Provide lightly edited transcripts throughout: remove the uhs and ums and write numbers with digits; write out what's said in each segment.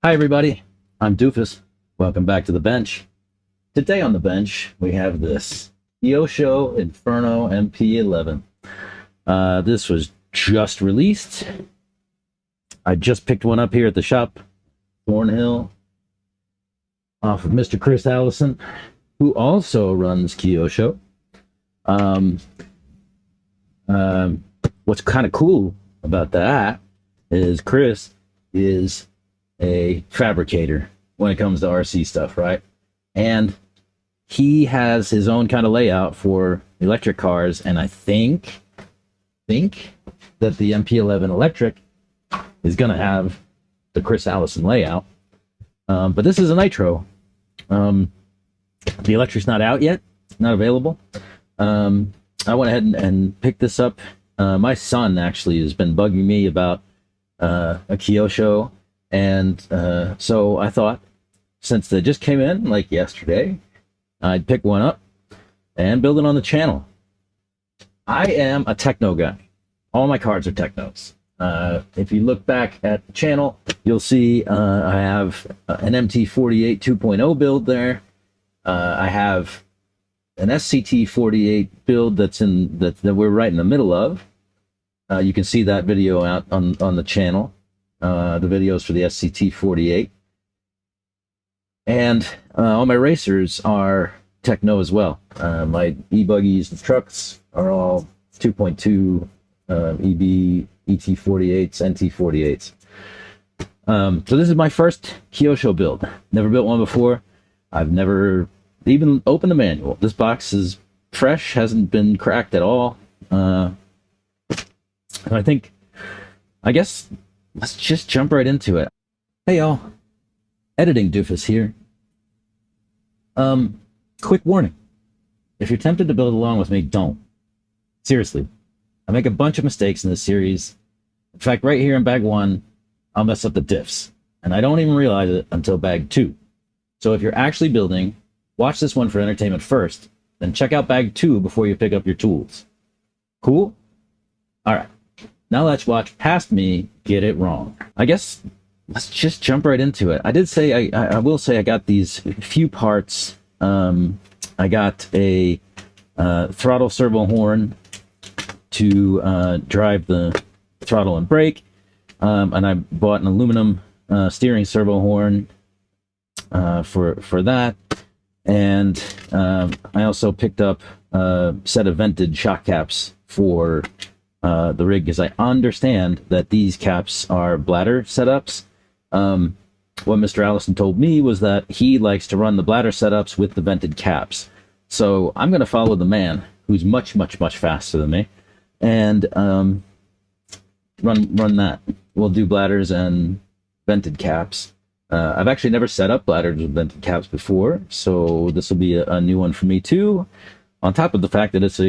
Hi everybody, I'm Doofuss. Welcome back to the bench. Today on the bench we have this Kyosho Inferno MP11. This was just released. I just picked one up here at the shop, Thornhill, off of Mr. Chris Allison, who also runs Kyosho. What's kind of cool about that is Chris is a fabricator when it comes to RC stuff, right? And he has his own kind of layout for electric cars, and I think that the MP11 electric is going to have the Chris Allison layout. But this is a nitro. The electric's not out yet, not available. I went ahead and picked this up. My son actually has been bugging me about a Kyosho, and so I thought, since they just came in like yesterday, I'd pick one up and build it on the channel. I am a techno guy. All my cards are technos. If you look back at the channel, you'll see I have an MT48 2.0 build there. I have an SCT48 build that we're right in the middle of. You can see that video out on the channel. The videos for the SCT48. And all my racers are techno as well. My e-buggies and trucks are all 2.2 EB, ET48s, NT48s. So this is my first Kyosho build. Never built one before. I've never even opened the manual. This box is fresh, hasn't been cracked at all. And I guess let's just jump right into it. Hey y'all, Editing Doofuss here. Quick warning. If you're tempted to build along with me, don't. Seriously. I make a bunch of mistakes in this series. In fact, right here in bag 1, I'll mess up the diffs. And I don't even realize it until bag 2. So if you're actually building, watch this one for entertainment first, then check out bag 2 before you pick up your tools. Cool? Alright. Now let's watch past me get it wrong. I guess let's just jump right into it. I did say, I will say I got these few parts. I got a throttle servo horn to drive the throttle and brake. And I bought an aluminum steering servo horn for that. And I also picked up a set of vented shock caps for the rig, because I understand that these caps are bladder setups. What Mr. Allison told me was that he likes to run the bladder setups with the vented caps. So I'm going to follow the man, who's much faster than me, and run that. We'll do bladders and vented caps. I've actually never set up bladders with vented caps before, so this will be a new one for me too, on top of the fact that it's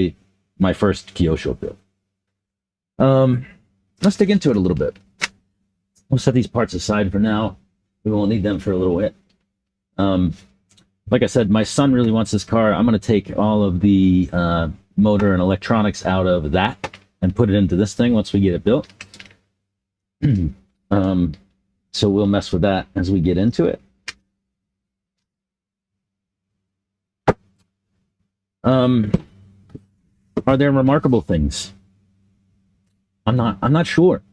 my first Kyosho build. Let's dig into it a little bit. We'll set these parts aside for now. We won't need them for a little bit. Like I said, my son really wants this car. I'm going to take all of the motor and electronics out of that and put it into this thing once we get it built. So we'll mess with that as we get into it. Are there remarkable things? I'm not sure.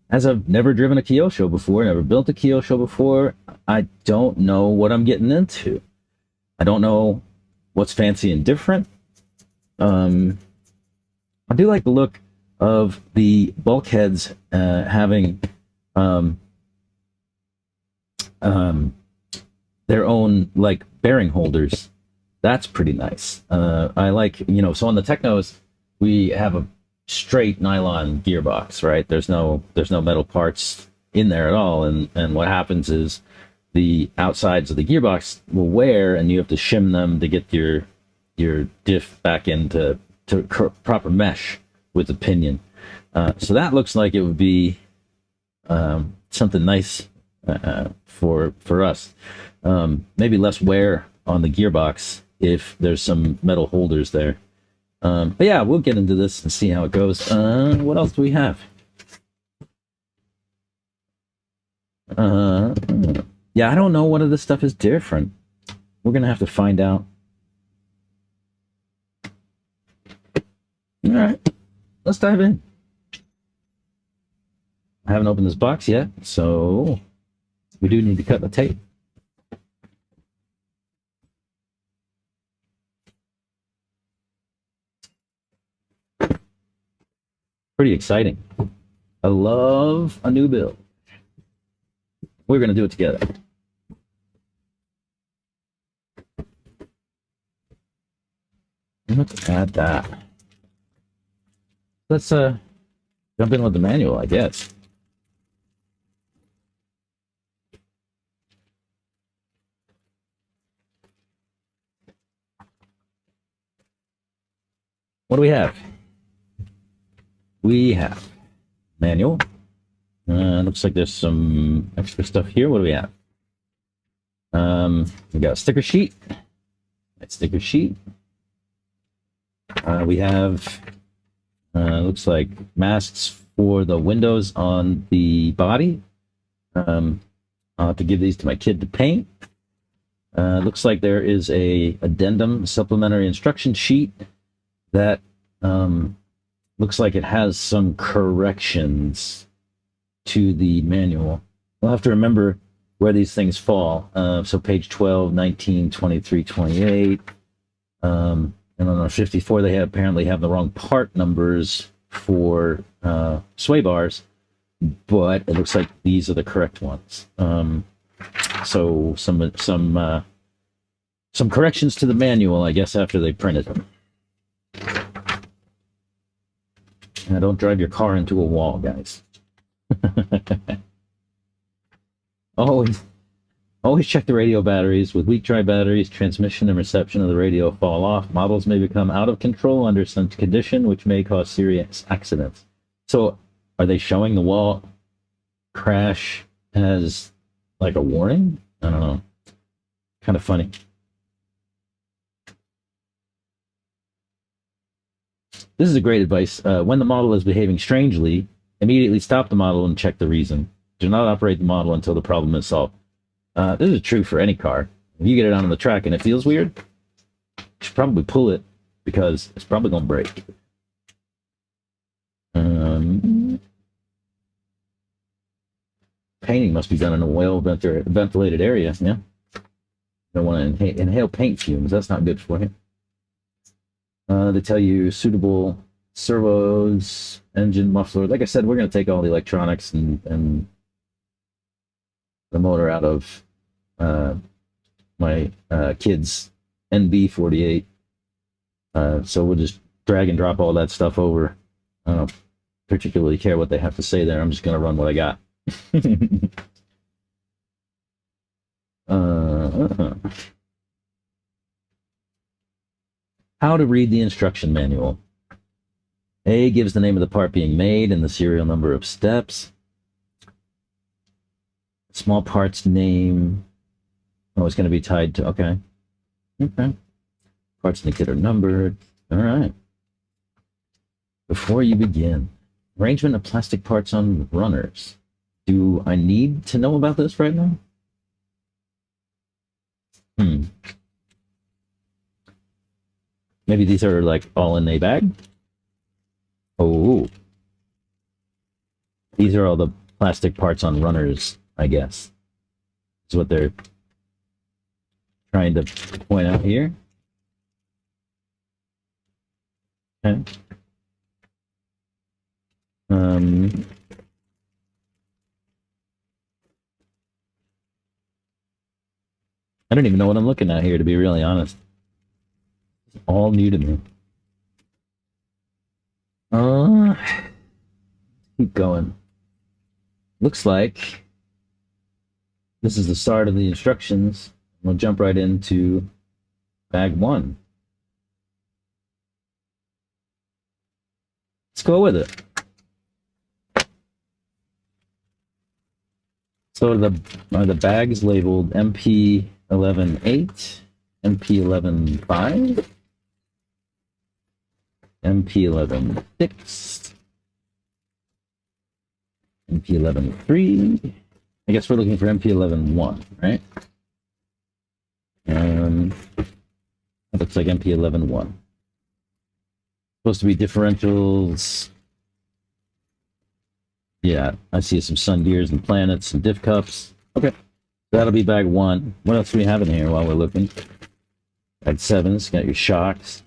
As I've never driven a Kyosho before, never built a Kyosho before, I don't know what I'm getting into. I don't know what's fancy and different. I do like the look of the bulkheads having their own like bearing holders. That's pretty nice. I like, so on the Technos we have a straight nylon gearbox, right? There's no metal parts in there at all, and what happens is the outsides of the gearbox will wear, and you have to shim them to get your diff back into proper mesh with the pinion. So that looks like it would be something nice for us. Maybe less wear on the gearbox if there's some metal holders there. But yeah, we'll get into this and see how it goes. What else do we have? Yeah, I don't know what of this stuff is different. We're going to have to find out. All right, let's dive in. I haven't opened this box yet, so we do need to cut the tape. Pretty exciting. I love a new build. We're going to do it together. Look at that. Let's jump in with the manual, I guess. What do we have? We have manual. Looks like there's some extra stuff here. What do we have? We got a sticker sheet. That sticker sheet. We have looks like masks for the windows on the body. I'll have to give these to my kid to paint. Looks like there is a addendum supplementary instruction sheet that looks like it has some corrections to the manual. We'll have to remember where these things fall. So page 12, 19, 23, 28. And on 54, they apparently have the wrong part numbers for sway bars, but it looks like these are the correct ones. So some corrections to the manual, I guess, after they printed them. Don't drive your car into a wall, guys. Always check the radio batteries. With weak dry batteries, transmission and reception of the radio fall off. Models may become out of control under some condition, which may cause serious accidents. So, are they showing the wall crash as like a warning? I don't know. Kind of funny. This is a great advice. When the model is behaving strangely, immediately stop the model and check the reason. Do not operate the model until the problem is solved. This is true for any car. If you get it out on the track and it feels weird, you should probably pull it because it's probably going to break. Painting must be done in a well-ventilated area. Yeah. Don't want to inhale paint fumes. That's not good for you. They tell you suitable servos, engine, muffler. Like I said, we're going to take all the electronics and the motor out of my kid's NB48. So we'll just drag and drop all that stuff over. I don't particularly care what they have to say there. I'm just going to run what I got. How to read the instruction manual. A gives the name of the part being made and the serial number of steps. Small parts name. Oh, it's going to be tied to, okay. Parts in the kit are numbered. All right. Before you begin, arrangement of plastic parts on runners. Do I need to know about this right now? Maybe these are like all in a bag. Oh, these are all the plastic parts on runners, I guess. Is what they're trying to point out here. Okay. I don't even know what I'm looking at here, to be really honest. It's all new to me. Keep going. Looks like this is the start of the instructions. We'll jump right into bag 1. Let's go with it. So are the bags labeled MP11-8, MP11-5, MP11-6, MP11-3, I guess we're looking for MP11-1, right? That looks like MP11-1. Supposed to be differentials. Yeah, I see some sun gears and planets and diff cups. Okay, that'll be bag 1. What else do we have in here while we're looking? Bag 7's got your shocks.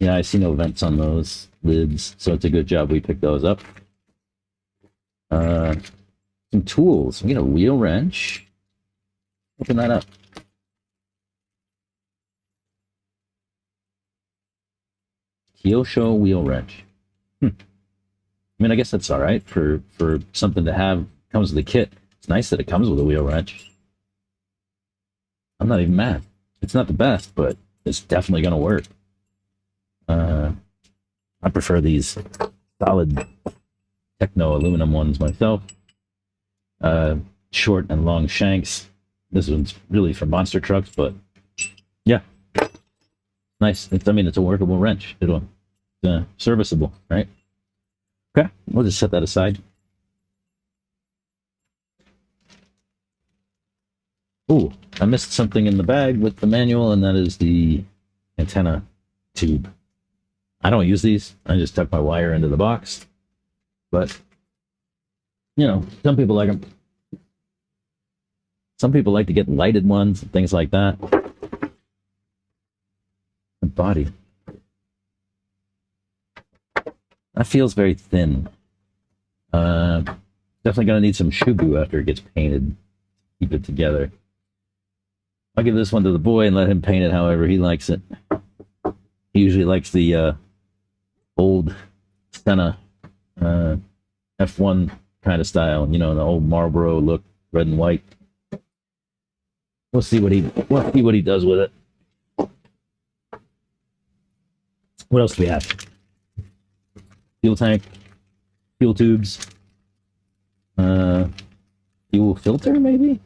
Yeah, I see no vents on those lids, so it's a good job we picked those up. Some tools. We got a wheel wrench. Open that up. Kyosho wheel wrench. I mean, I guess that's all right for something to have. Comes with the kit. It's nice that it comes with a wheel wrench. I'm not even mad. It's not the best, but it's definitely going to work. I prefer these solid techno aluminum ones myself. Short and long shanks. This one's really for monster trucks, but yeah, nice. I mean, it's a workable wrench. It's serviceable, right? Okay, we'll just set that aside. Ooh, I missed something in the bag with the manual, and that is the antenna tube. I don't use these. I just tuck my wire into the box. But, you know, some people like them. Some people like to get lighted ones and things like that. The body. That feels very thin. Definitely going to need some shugu after it gets painted. Keep it together. I'll give this one to the boy and let him paint it however he likes it. He usually likes the old Senna F1 kind of style, you know, the old Marlboro look, red and white. We'll see what he does with it. What else do we have? Fuel tank, fuel tubes, fuel filter maybe.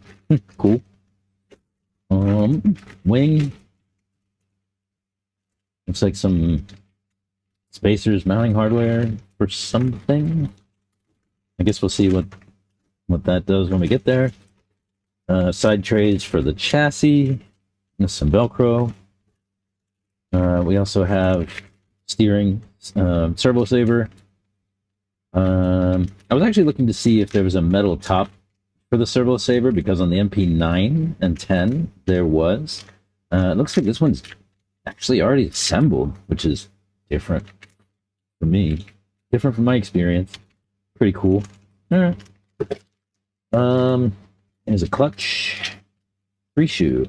Cool. Wing. Looks like some spacers, mounting hardware for something. I guess we'll see what that does when we get there. Side trays for the chassis. And some Velcro. We also have steering, servo saver. I was actually looking to see if there was a metal top for the servo saver, because on the MP9 and 10 there was. It looks like this one's actually already assembled, which is different for me. Different from my experience. Pretty cool. All right. There's a clutch. Free shoe.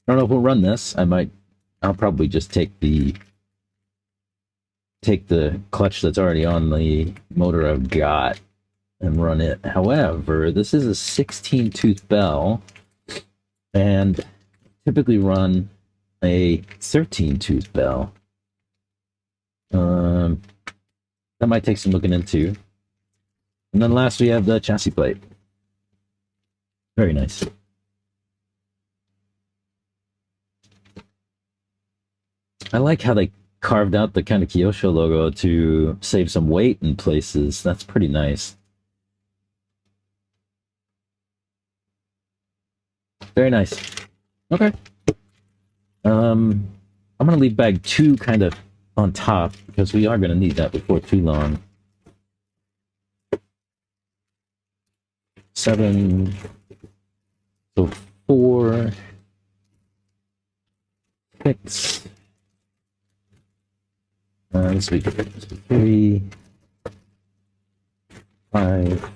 I don't know if we'll run this. I'll probably just take the clutch that's already on the motor I've got and run it. However, this is a 16 tooth bell, and typically run a 13 tooth bell. That might take some looking into. And then last we have the chassis plate. Very nice. I like how they carved out the kind of Kyosho logo to save some weight in places. That's pretty nice. Very nice. Okay. I'm gonna leave bag 2 kind of on top because we are gonna need that before too long. 7. So 4. 6. This week 3. 5.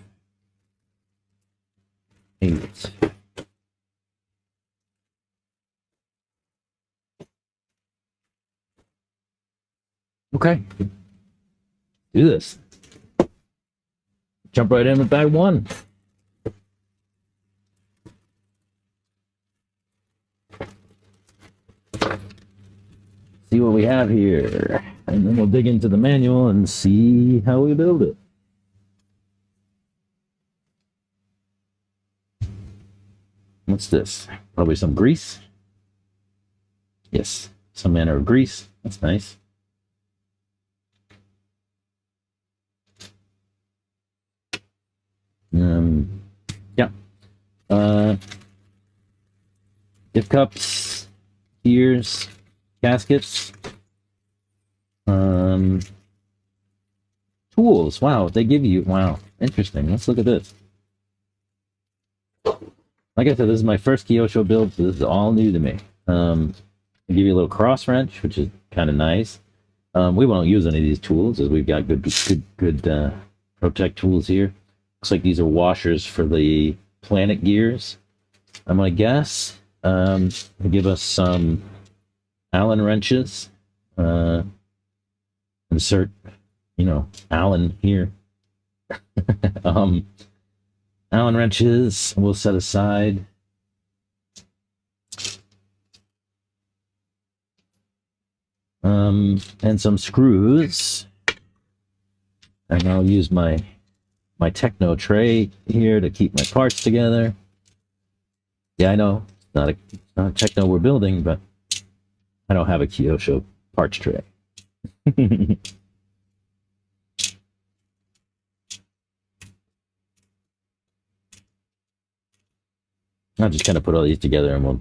8. Okay. Do this. Jump right in with bag 1. See what we have here. And then we'll dig into the manual and see how we build it. What's this? Probably some grease. Yes, some manner of grease. That's nice. Yeah, Diff cups, gears, gaskets, tools. Wow, they give you, wow, interesting. Let's look at this. Like I said, this is my first Kyosho build, so this is all new to me. They give you a little cross wrench, which is kind of nice. We won't use any of these tools as we've got good protect tools here. Looks like these are washers for the planet gears. I'm gonna guess. They give us some Allen wrenches. Insert, Allen here. Allen wrenches we'll set aside. And some screws. And I'll use my techno tray here to keep my parts together. Yeah, I know it's not a techno we're building, but I don't have a Kyosho parts tray. I'll just kind of put all these together and we'll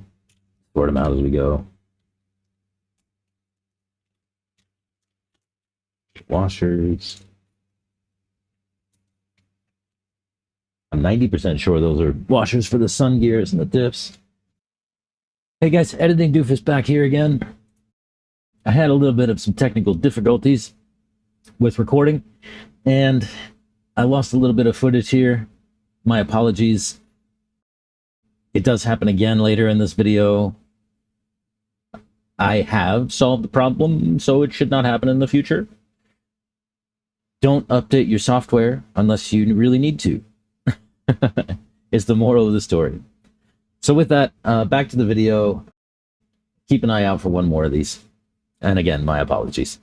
sort them out as we go. Washers. I'm 90% sure those are washers for the sun gears and the diffs. Hey guys, Editing Doofuss back here again. I had a little bit of some technical difficulties with recording, and I lost a little bit of footage here. My apologies. It does happen again later in this video. I have solved the problem, so it should not happen in the future. Don't update your software unless you really need to. It's the moral of the story. So with that, back to the video. Keep an eye out for one more of these. And again, my apologies.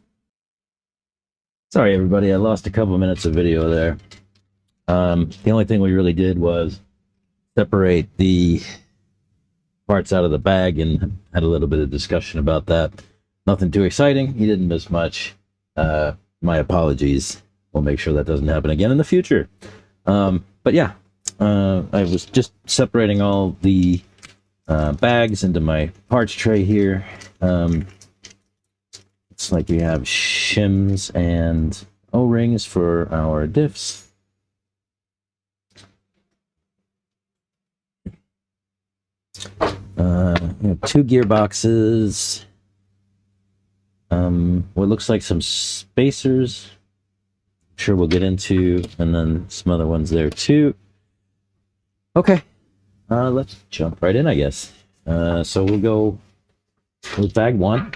Sorry, everybody. I lost a couple minutes of video there. The only thing we really did was separate the parts out of the bag and had a little bit of discussion about that. Nothing too exciting. You didn't miss much. My apologies. We'll make sure that doesn't happen again in the future. But yeah, I was just separating all the bags into my parts tray here. It's like we have shims and O-rings for our diffs. We have 2 gearboxes. What looks like some spacers. Sure we'll get into, and then some other ones there too. Okay, let's jump right in, I guess. So we'll go with bag 1.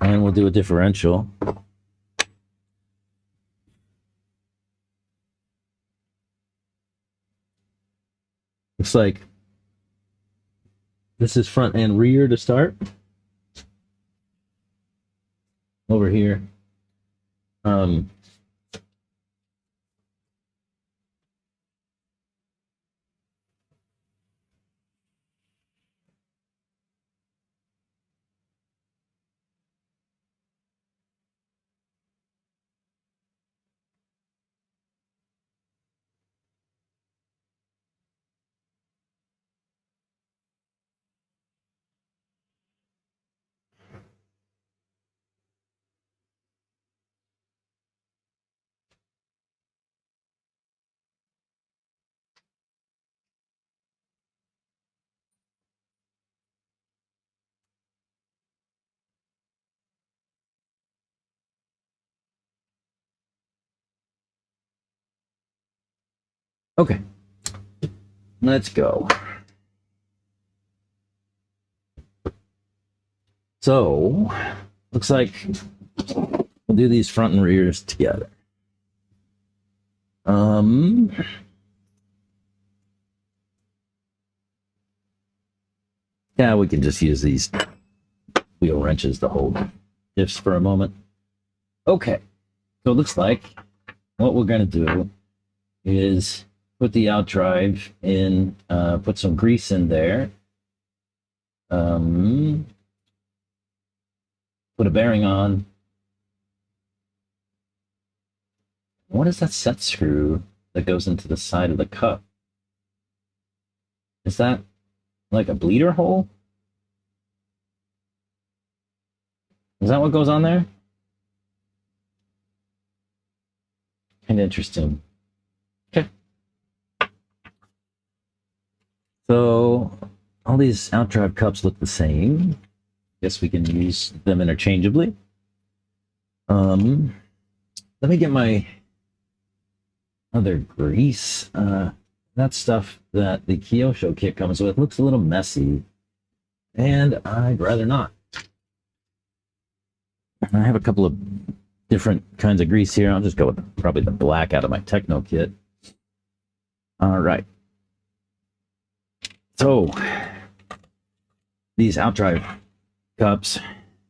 And we'll do a differential. Looks like this is front and rear to start. Over here. Okay, let's go. So, looks like we'll do these front and rears together. Yeah, we can just use these wheel wrenches to hold diffs for a moment. Okay, so it looks like what we're going to do is put the outdrive in, put some grease in there, put a bearing on. What is that set screw that goes into the side of the cup. Is that like a bleeder hole? Is that what goes on there? Kind of interesting. Okay. So all these outdrive cups look the same. Guess we can use them interchangeably. Let me get my other grease. That stuff that the Kyosho kit comes with looks a little messy, and I'd rather not. I have a couple of different kinds of grease here. I'll just go with probably the black out of my Techno kit. All right. So these outdrive cups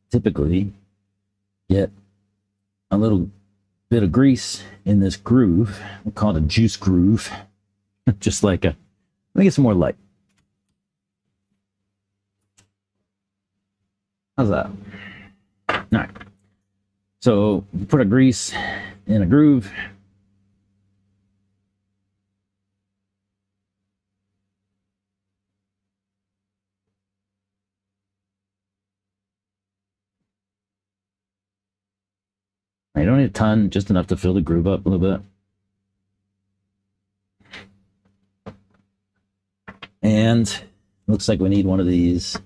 typically get a little bit of grease in this groove. We'll call it a juice groove. Just like a, let me get some more light. How's that? All right. So you put a grease in a groove. You don't need a ton, just enough to fill the groove up a little bit. And looks like we need one of these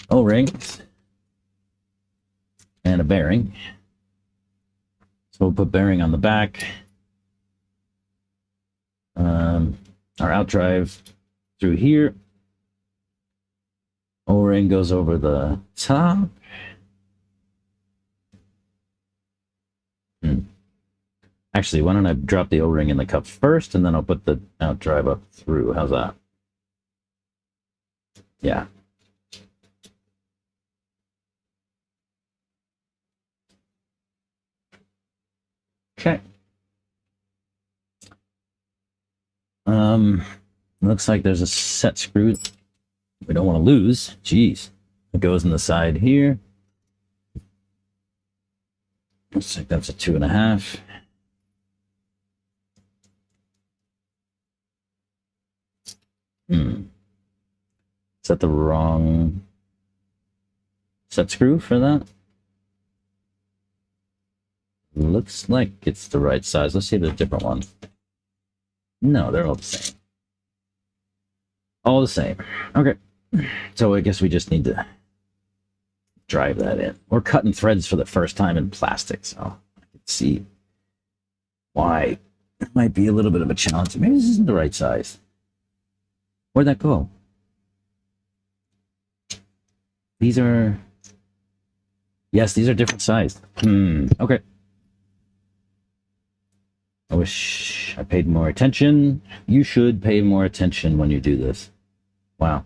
O-rings and a bearing. So we'll put bearing on the back. Our outdrive through here. O-ring goes over the top. Actually, why don't I drop the O-ring in the cup first, and then I'll put the outdrive up through. How's that? Yeah. Okay. Looks like there's a set screw we don't want to lose. Jeez. It goes in the side here. Looks like that's a 2.5. Is that the wrong set screw for that? Looks like it's the right size. Let's see if there's a different one. No, they're all the same. All the same. Okay. So I guess we just need to drive that in. We're cutting threads for the first time in plastic, so I can see why it might be a little bit of a challenge. Maybe this isn't the right size. Where'd that go? These are... Yes, these are different sized. Okay. I wish I paid more attention. You should pay more attention when you do this. Wow.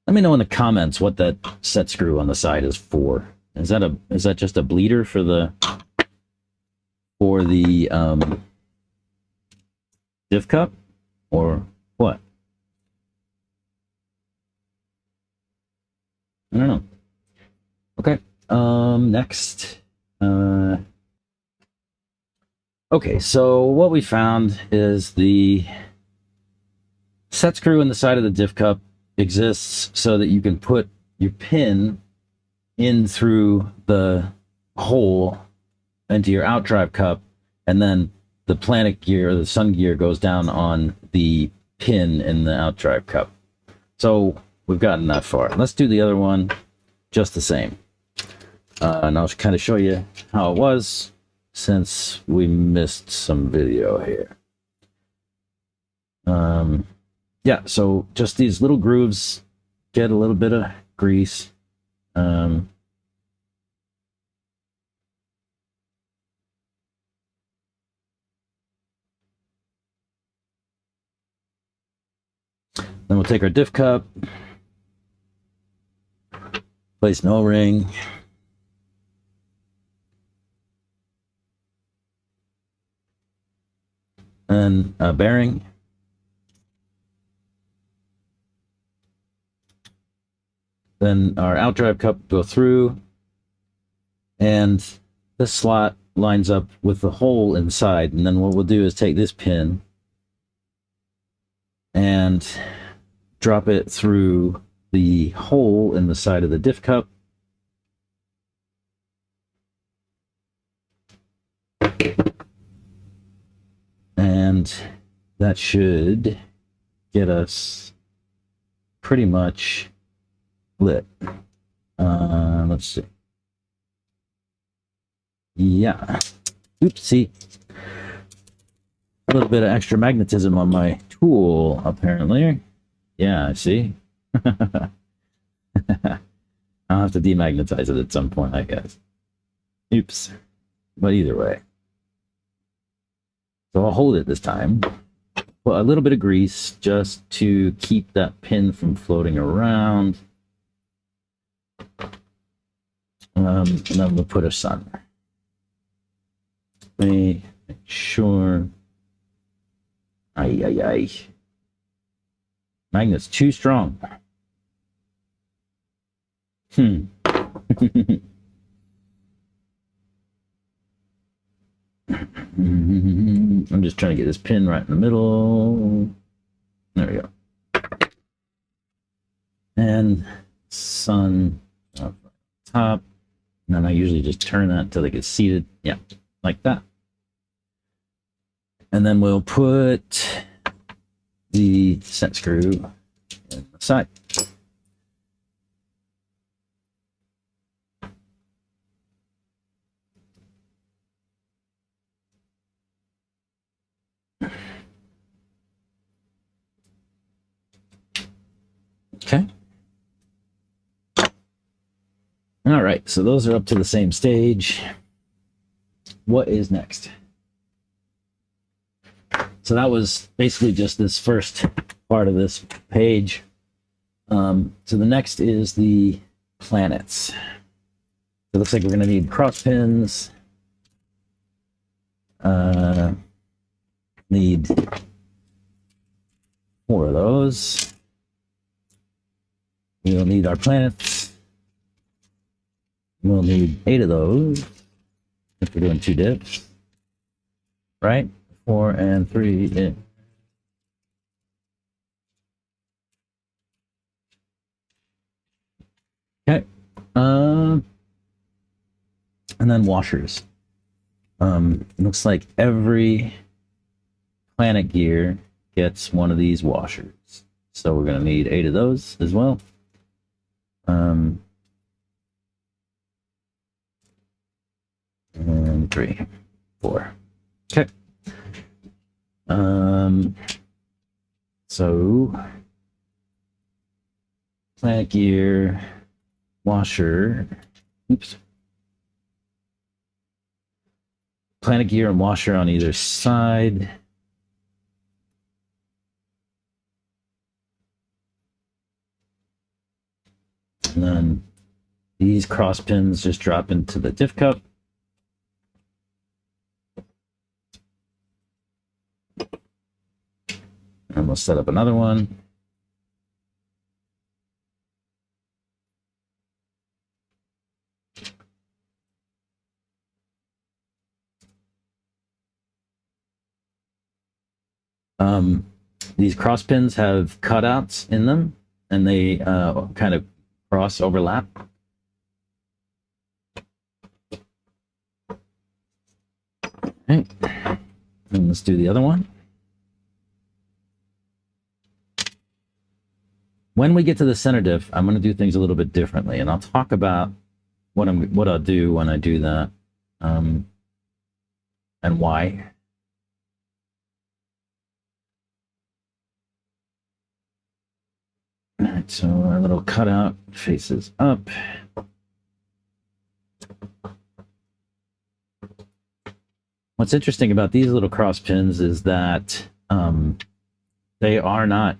Let me know in the comments what that set screw on the side is for. Is that just a bleeder for the diff cup, or what? I don't know. Okay. Next. Okay, so what we found is the set screw in the side of the diff cup exists so that you can put your pin in through the hole into your outdrive cup, and then the planet gear or the sun gear goes down on the pin in the outdrive cup. So we've gotten that far. Let's do the other one just the same. And I'll kind of show you how it was since we missed some video here. Yeah, so just these little grooves get a little bit of grease. Then we'll take our diff cup, place an O-ring, and a bearing. then our outdrive cup will go through, and this slot lines up with the hole inside. And then what we'll do is take this pin and drop it through the hole in the side of the diff cup. And that should get us pretty much lit. Let's see. Yeah. Oopsie. A little bit of extra magnetism on my tool, apparently. Yeah, I see. I'll have to demagnetize it at some point, I guess. Oops. But either way. So I'll hold it this time. Put a little bit of grease just to keep that pin from floating around. And then we'll put a sun. Let me make sure. Ay. Magnet's too strong. I'm just trying to get this pin right in the middle. There we go. And sun up top. And then I usually just turn that until they get seated. Yeah, like that. And then we'll put the set screw in the side. Okay. All right, so those are up to the same stage. What is next? So that was basically just this first part of this page. So the next is the planets. So it looks like we're going to need cross pins. Need 4 of those. We'll need our planets. We'll need 8 of those if we're doing 2 diffs, right? 4 and 3 in. Okay. And then washers. It looks like every planet gear gets one of these washers. So we're going to need 8 of those as well. And 3, 4. Okay. So planet gear, washer, oops. Planet gear and washer on either side. And then these cross pins just drop into the diff cup. And we'll set up another one. These cross pins have cutouts in them, and they kind of cross overlap. Okay. And let's do the other one. When we get to the center diff, I'm going to do things a little bit differently, and I'll talk about what I'll do when I do that, and why. All right, so our little cutout faces up. What's interesting about these little cross pins is that they are not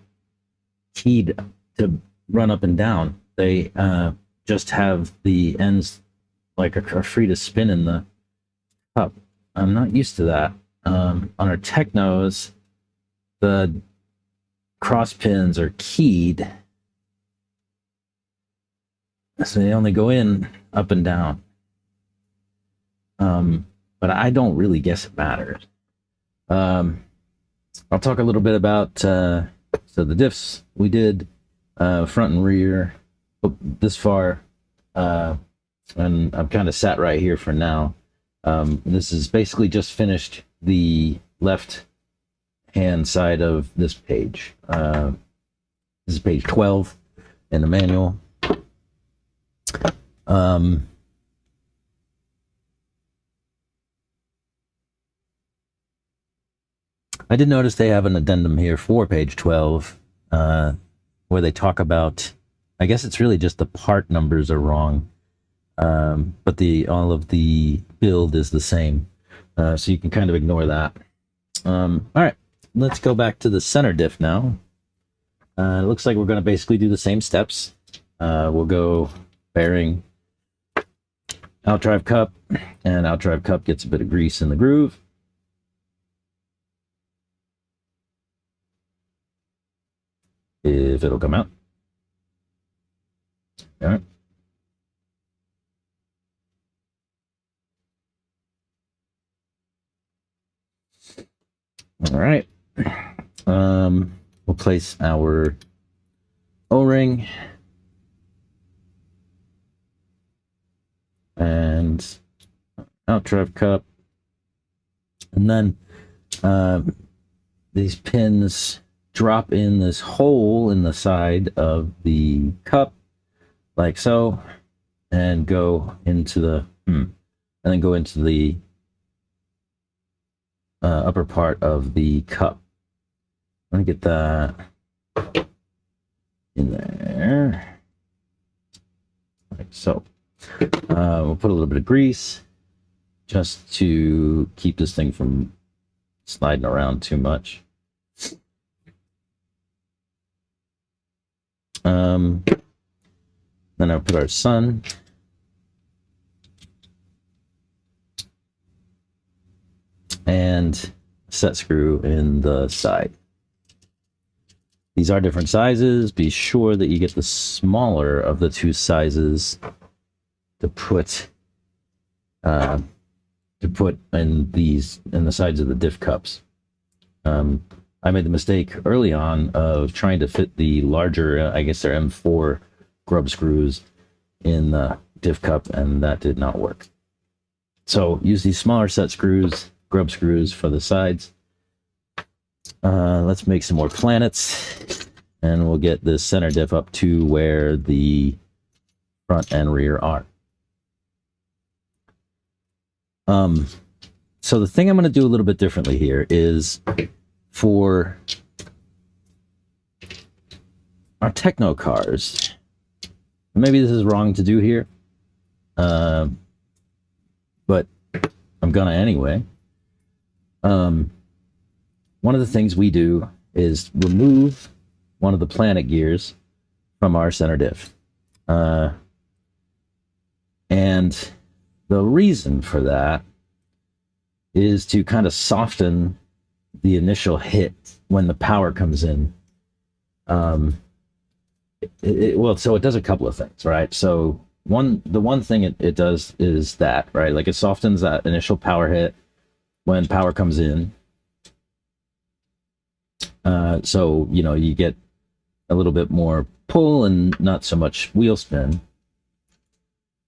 keyed to run up and down. They just have the ends like are free to spin in the cup. I'm not used to that. On our Technos, the cross pins are keyed So they only go in up and down. But I don't really guess it matters. I'll talk a little bit about so the diffs we did, front and rear this far, and I'm kind of sat right here for now. This is basically just finished the left hand side of this page. This is page 12 in the manual. I did notice they have an addendum here for page 12, where they talk about, I guess it's really just the part numbers are wrong, but all of the build is the same, so you can kind of ignore that. All right, let's go back to the center diff now. It looks like we're going to basically do the same steps. We'll go bearing, outdrive cup, and outdrive cup gets a bit of grease in the groove. If it'll come out. All right. All right. We'll place our O-ring and outdrive cup, and then these pins drop in this hole in the side of the cup, like so, and go into the and then go into the upper part of the cup. I'm gonna get that in there, like so. We'll put a little bit of grease just to keep this thing from sliding around too much. Then I'll put our sun, and set screw in the side. These are different sizes. Be sure that you get the smaller of the two sizes to put in the sides of the diff cups. I made the mistake early on of trying to fit the larger, I guess they're M4 grub screws in the diff cup, and that did not work. So use these smaller set screws, grub screws for the sides. Let's make some more planets, and we'll get this center diff up to where the front and rear are. So the thing I'm going to do a little bit differently here is for our techno cars, maybe this is wrong to do here, but I'm gonna anyway. One of the things we do is remove one of the planet gears from our center diff. And the reason for that is to kind of soften the initial hit when the power comes in. So it does a couple of things, right? So the one thing it does is that, right? Like it softens that initial power hit when power comes in. So, you know, you get a little bit more pull and not so much wheel spin.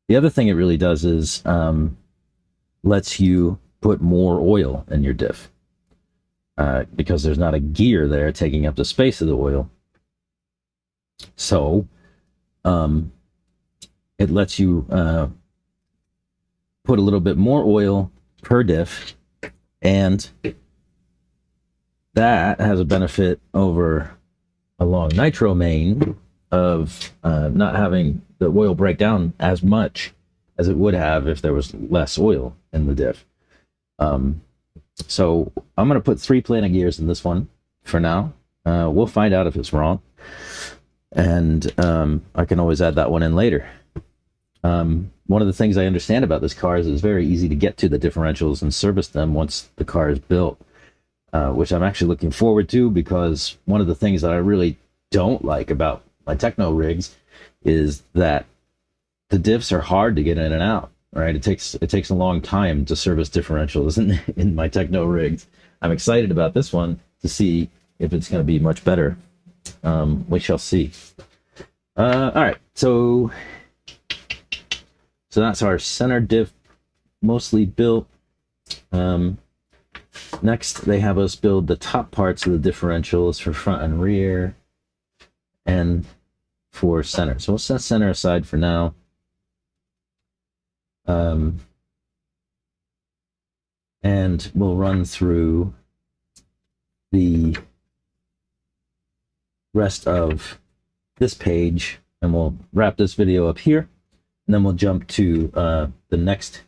The other thing it really does is lets you put more oil in your diff. Because there's not a gear there taking up the space of the oil. So it lets you put a little bit more oil per diff, and that has a benefit over a long nitro main of not having the oil break down as much as it would have if there was less oil in the diff. So I'm going to put 3 planet gears in this one for now. We'll find out if it's wrong. And I can always add that one in later. One of the things I understand about this car is it's very easy to get to the differentials and service them once the car is built, which I'm actually looking forward to, because one of the things that I really don't like about my techno rigs is that the diffs are hard to get in and out, right? It takes a long time to service differentials in my techno rigs. I'm excited about this one to see if it's going to be much better. We shall see. All right, so that's our center diff mostly built. Next, they have us build the top parts of the differentials for front and rear and for center. So we'll set center aside for now. And we'll run through the rest of this page, and we'll wrap this video up here, and then we'll jump to the next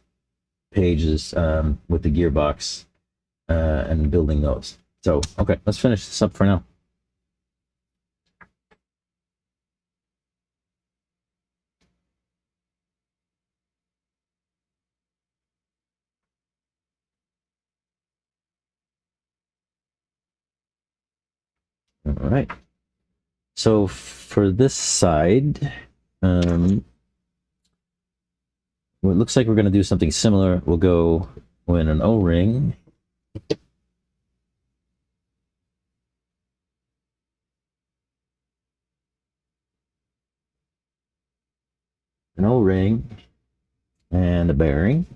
pages with the gearbox and building those. So, okay, let's finish this up for now. All right. So for this side, well, it looks like we're going to do something similar. We'll go in an O-ring. An O-ring and a bearing.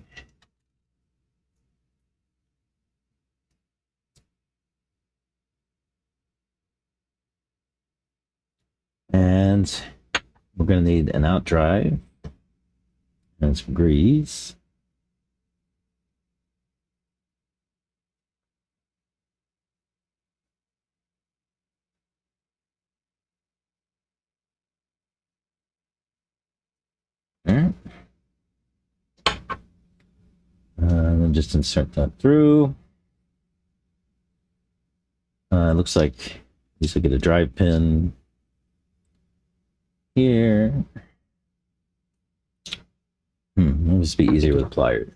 And we're going to need an out drive and some grease. All right. And then just insert that through. It looks like at least I get a drive pin here. It'll just be easier with pliers.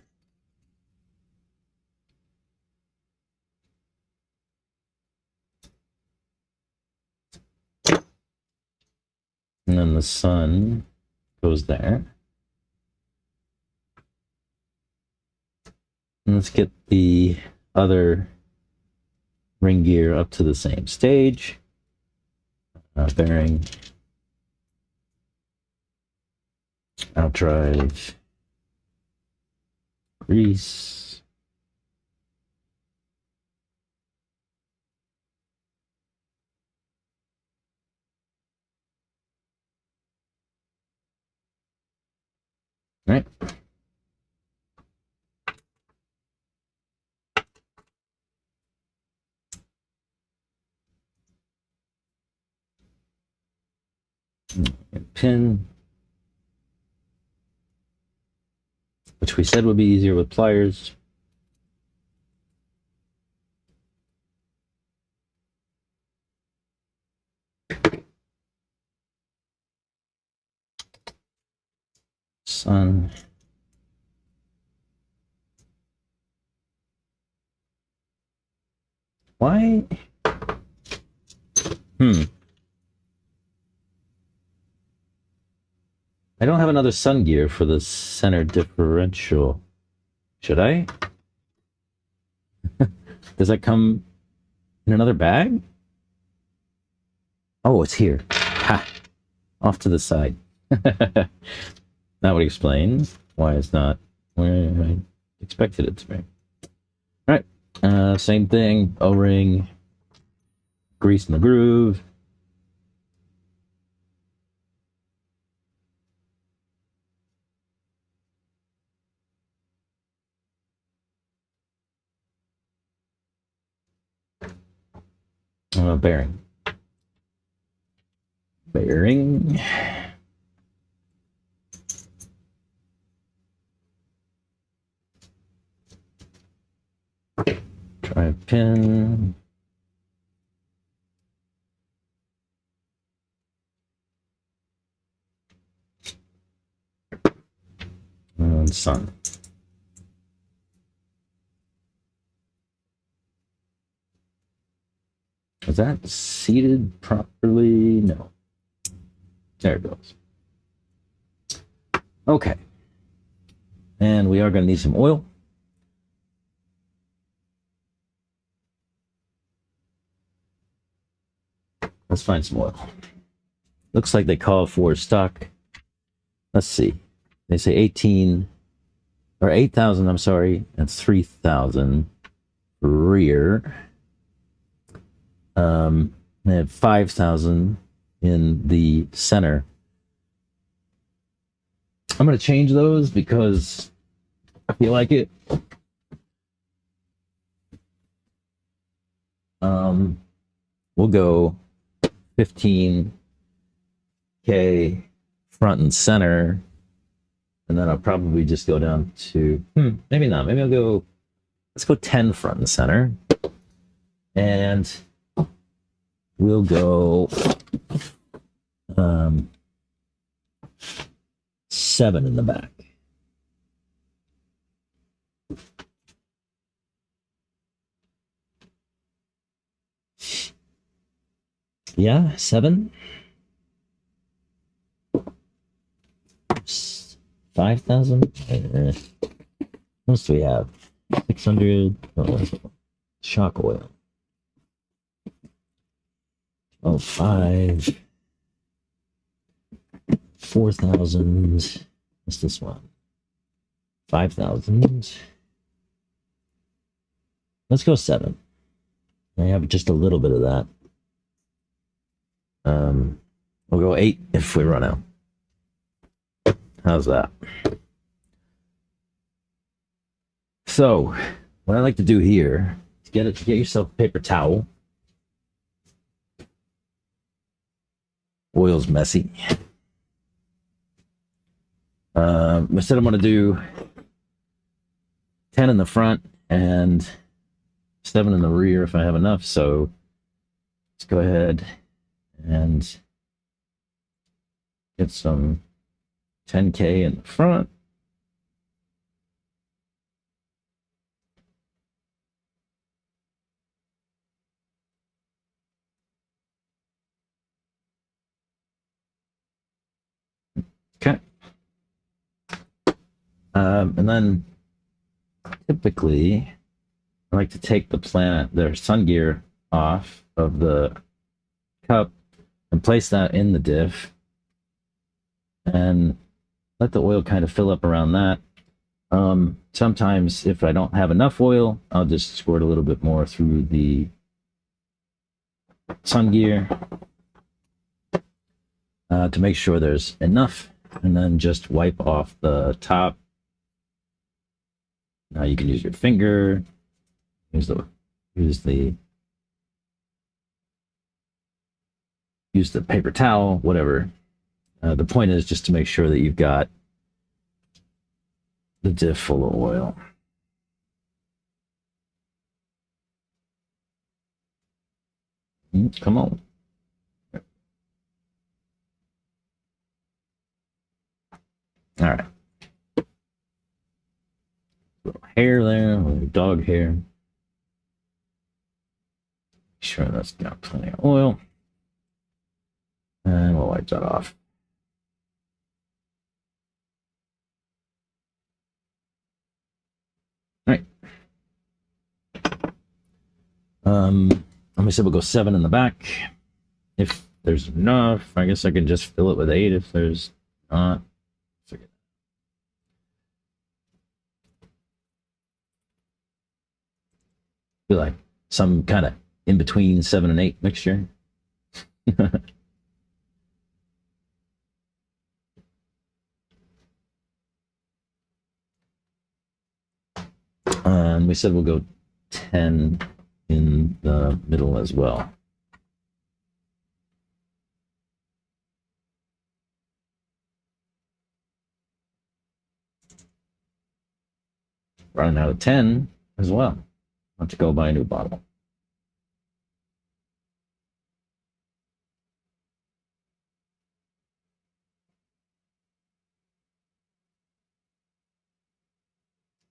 And then the sun goes there. And let's get the other ring gear up to the same stage. Bearing, out drive, grease. All right. Pin, which we said would be easier with pliers. Sun. Why? I don't have another sun gear for the center differential. Should I? Does that come in another bag? Oh, it's here. Ha! Off to the side. That would explain why it's not where I expected it to be. All right. Same thing. O-ring. Grease in the groove. Bearing. Bearing. Drive pin. And sun. Is that seated properly? No. There it goes. Okay. And we are going to need some oil. Let's find some oil. Looks like they call for stock. Let's see. They say 18 or 8,000. I'm sorry. That's 3,000 rear. They have 5,000 in the center. I'm going to change those because I feel like it. We'll go 15K front and center, and then I'll probably just go down to maybe not. Maybe I'll go. Let's go 10 front and center, and we'll go 7 in the back. Yeah, 7. 5,000. What else do we have? 600. Shock oil. Oh, 5. 4,000. What's this one? 5,000. Let's go 7. I have just a little bit of that. We'll go 8 if we run out. How's that? So, what I like to do here is get yourself a paper towel. Oil's messy. Instead, I'm going to do 10 in the front and 7 in the rear if I have enough. So, let's go ahead and get some 10K in the front. Okay. And then typically I like to take their sun gear off of the cup and place that in the diff and let the oil kind of fill up around that. Sometimes if I don't have enough oil, I'll just squirt a little bit more through the sun gear to make sure there's enough, and then just wipe off the top. Now you can use your finger, use the paper towel, whatever. The point is just to make sure that you've got the diff full of oil. Come on. All right. Little hair there, little dog hair. Make sure that's got plenty of oil. And we'll wipe that off. All right. Let me say we'll go 7 in the back. If there's enough, I guess I can just fill it with 8 if there's not. Forget. Feel like some kind of in between 7 and 8 mixture. And we said we'll go 10 in the middle as well. Running out of 10 as well. I'll have to go buy a new bottle.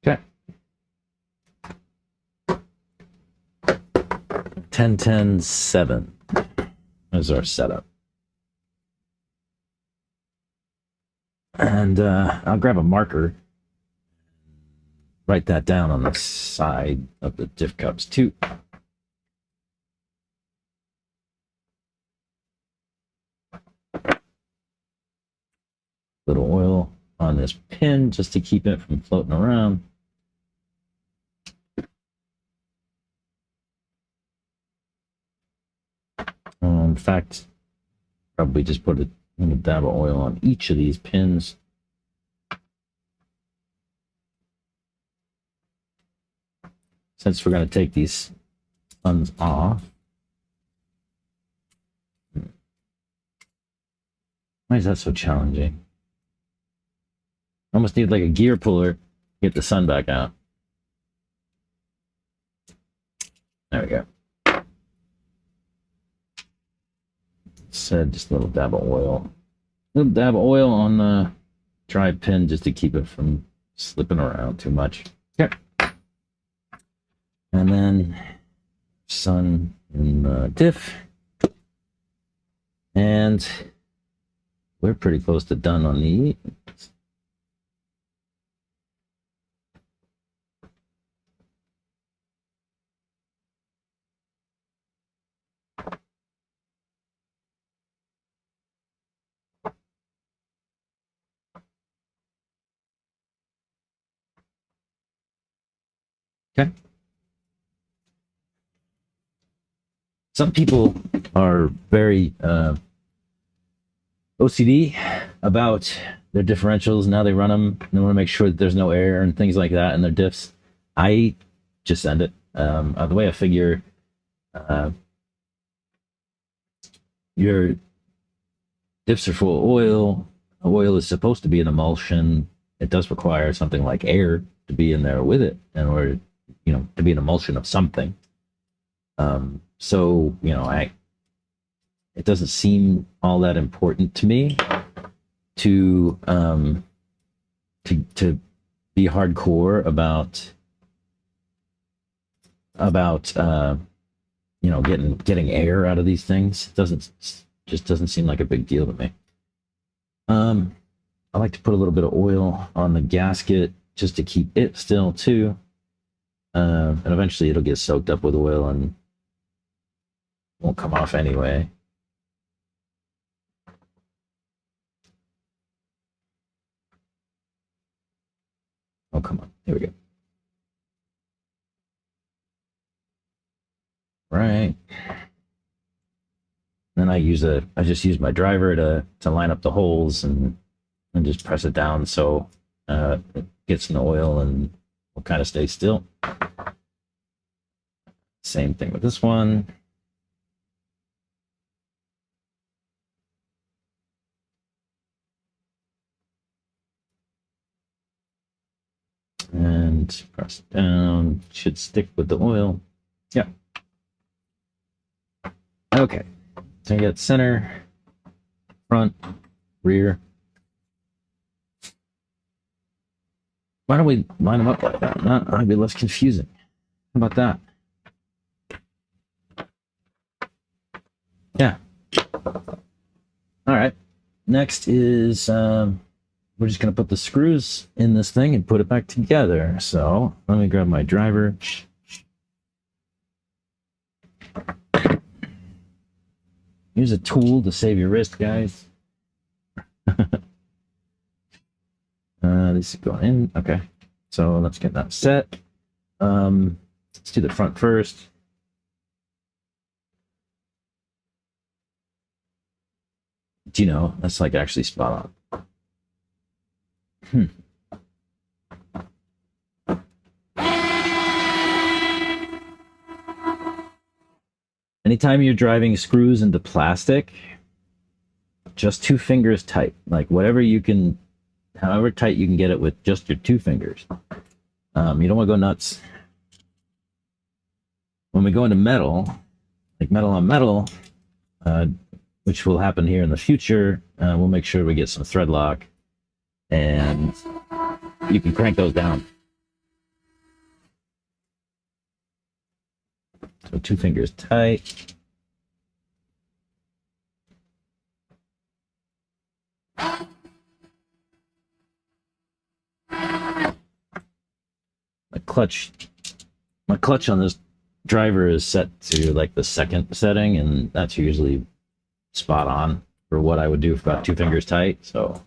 Okay. 10, 10, 7 is our setup. And I'll grab a marker, write that down on the side of the diff cups too. Little oil on this pin just to keep it from floating around. In fact, probably just put a dab of oil on each of these pins. Since we're going to take these suns off. Why is that so challenging? I almost need like a gear puller to get the sun back out. There we go. Said just a little dab of oil. A little dab of oil on the dry pin just to keep it from slipping around too much. Okay. And then sun in the diff. And we're pretty close to done on the. Okay. Some people are very OCD about their differentials. Now they run them and they want to make sure that there's no error and things like that in their diffs. I just send it. The way I figure your diffs are full of oil. Oil is supposed to be an emulsion. It does require something like air to be in there with it in order, to be an emulsion of something. So, it doesn't seem all that important to me to be hardcore about getting air out of these things. Just doesn't seem like a big deal to me. I like to put a little bit of oil on the gasket just to keep it still too. And eventually it'll get soaked up with oil and won't come off anyway. Oh, come on. Here we go. Right. Then I just use my driver to line up the holes and just press it down so it gets in the oil and will kind of stay still. Same thing with this one. And press it down. Should stick with the oil. Yeah. Okay. So you got center, front, rear. Why don't we line them up like that? That might be less confusing. How about that? Yeah. All right. Next is we're just going to put the screws in this thing and put it back together. So let me grab my driver. Use a tool to save your wrist, guys. This is going in. Okay. So let's get that set. Let's do the front first. That's like actually spot on. Anytime you're driving screws into plastic, just 2 fingers tight. Like however tight you can get it with just your 2 fingers. You don't want to go nuts. When we go into metal, like metal on metal, which will happen here in the future, we'll make sure we get some thread lock and you can crank those down. So 2 fingers tight. clutch, my clutch on this driver is set to like the second setting, and that's usually spot on for what I would do for about 2 fingers tight. So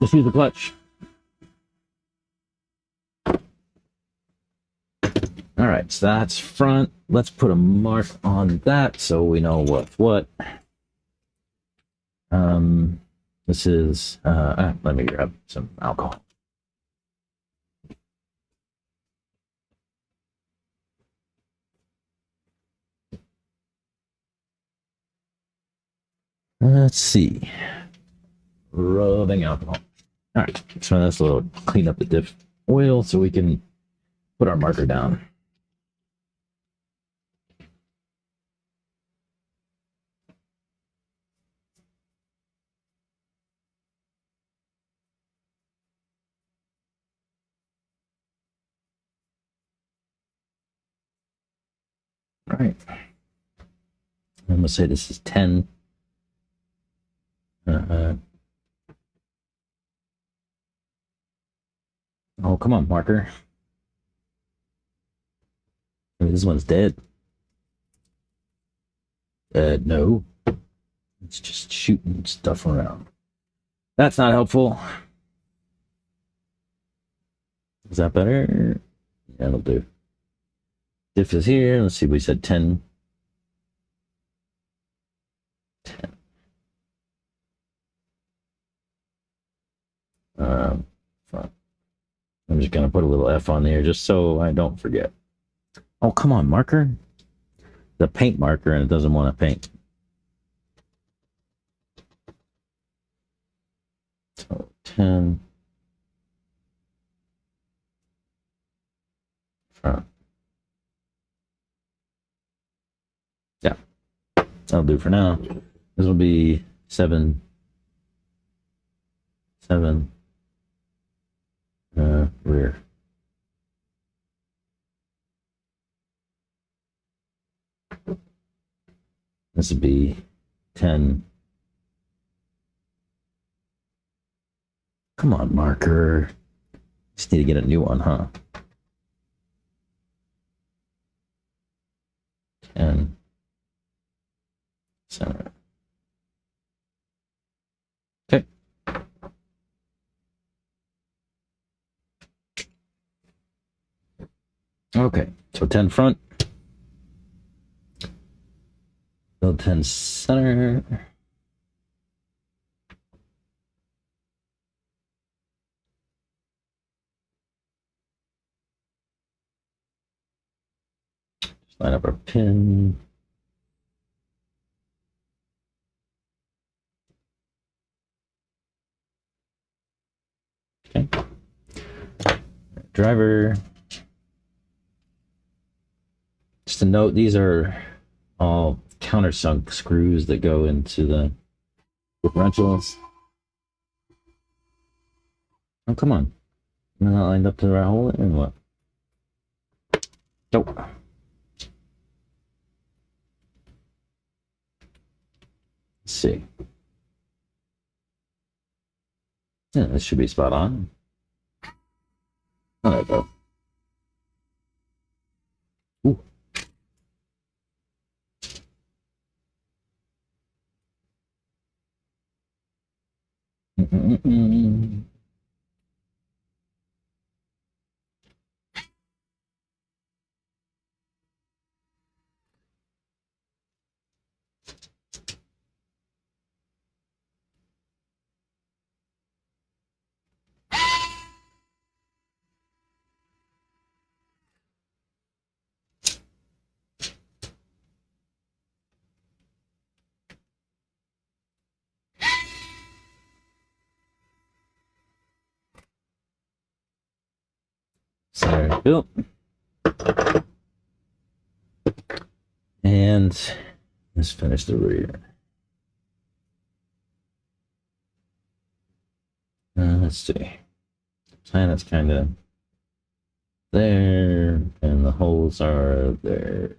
just use the clutch. All right, so that's front. Let's put a mark on that so we know what's what. This is, let me grab some alcohol. Let's see. Rubbing alcohol. All right, so that's a little clean up the diff oil so we can put our marker down. All right. I'm gonna say this is 10. Oh, come on, marker. This one's dead. No. It's just shooting stuff around. That's not helpful. Is that better? Yeah, it'll do. Diff is here. Let's see, we said 10. 10. Front. I'm just gonna put a little F on there just so I don't forget. Oh, come on, marker. The paint marker, and it doesn't want to paint. So 10. Front. Yeah, that'll do for now. This will be 7. 7. Rear. This would be 10. Come on, marker. Just need to get a new one, huh? 10. Center. Okay. Okay, so 10 front. Build 10 center. Just line up our pin. Okay. Driver. Just a note, these are all countersunk screws that go into the differentials. Oh, come on. Am I not lined up to the right hole or what? Nope. Let's see. Yeah, this should be spot on. Oh, there we go. Ooh. Center built. And let's finish the rear. Let's see. Planet's kind of there, and the holes are there.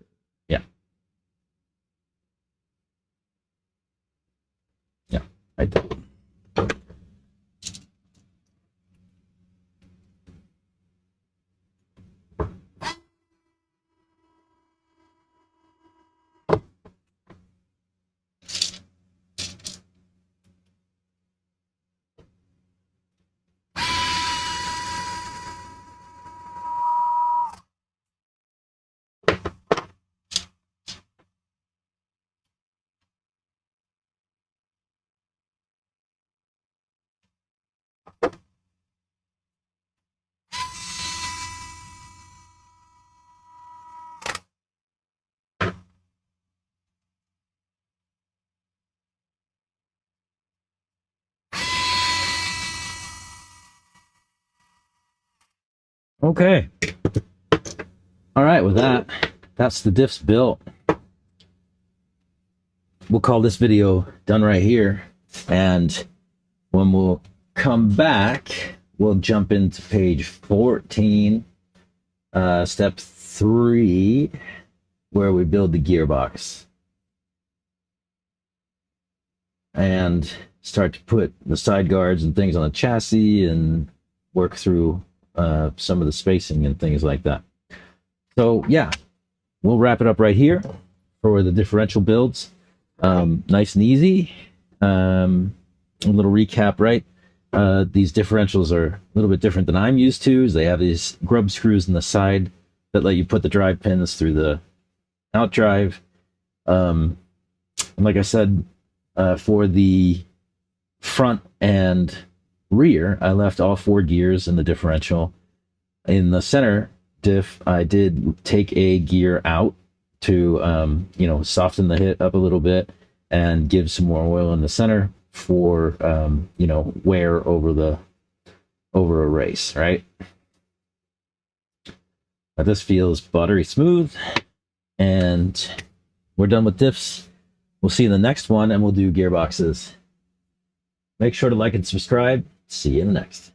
Yeah. Yeah, I did. Okay. All right, with that, that's the diffs built. We'll call this video done right here. And when we'll come back, we'll jump into page 14, step 3, where we build the gearbox. And start to put the side guards and things on the chassis and work through some of the spacing and things like that. So yeah, we'll wrap it up right here for the differential builds. Nice and easy. A little recap, right? These differentials are a little bit different than I'm used to. They have these grub screws in the side that let you put the drive pins through the out drive. And like I said, for the front and rear, I left all 4 gears in the differential. In the center diff, I did take a gear out to soften the hit up a little bit and give some more oil in the center for wear over a race, right? Now this feels buttery smooth, and we're done with diffs. We'll see you in the next one, and we'll do gearboxes. Make sure to like and subscribe. See you in the next.